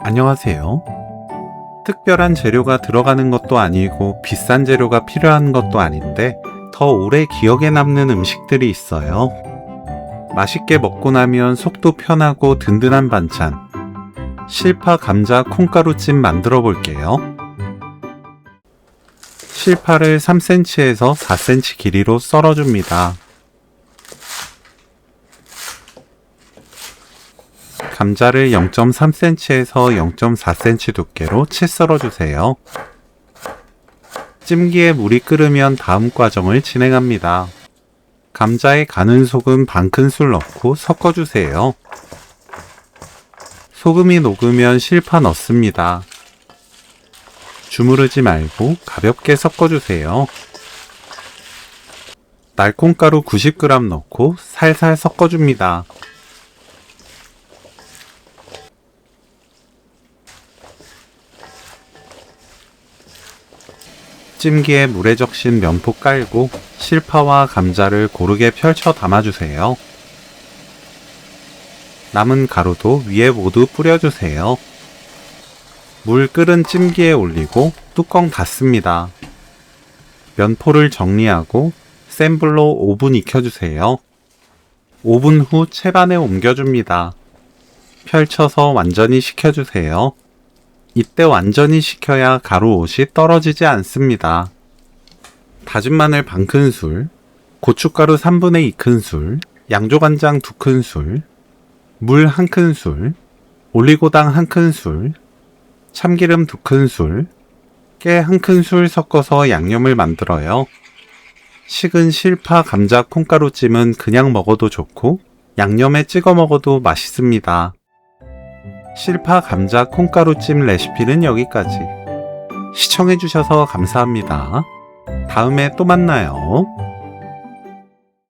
안녕하세요. 특별한 재료가 들어가는 것도 아니고 비싼 재료가 필요한 것도 아닌데 더 오래 기억에 남는 음식들이 있어요. 맛있게 먹고 나면 속도 편하고 든든한 반찬. 실파 감자 콩가루찜 만들어 볼게요. 실파를 3cm에서 4cm 길이로 썰어줍니다. 감자를 0.3cm에서 0.4cm 두께로 채 썰어주세요. 찜기에 물이 끓으면 다음 과정을 진행합니다. 감자에 가는 소금 반 큰술 넣고 섞어주세요. 소금이 녹으면 실파 넣습니다. 주무르지 말고 가볍게 섞어주세요. 날콩가루 90g 넣고 살살 섞어줍니다. 찜기에 물에 적신 면포 깔고 실파와 감자를 고르게 펼쳐 담아주세요. 남은 가루도 위에 모두 뿌려주세요. 물 끓은 찜기에 올리고 뚜껑 닫습니다. 면포를 정리하고 센 불로 5분 익혀주세요. 5분 후 채반에 옮겨줍니다. 펼쳐서 완전히 식혀주세요. 이때 완전히 식혀야 가루옷이 떨어지지 않습니다. 다진 마늘 반 큰술, 고춧가루 3분의 2 큰술, 양조간장 2큰술, 물 1큰술, 올리고당 1큰술, 참기름 2큰술, 깨 1큰술 섞어서 양념을 만들어요. 식은 실파 감자 콩가루찜은 그냥 먹어도 좋고 양념에 찍어 먹어도 맛있습니다. 실파 감자 콩가루찜 레시피는 여기까지. 시청해주셔서 감사합니다. 다음에 또 만나요.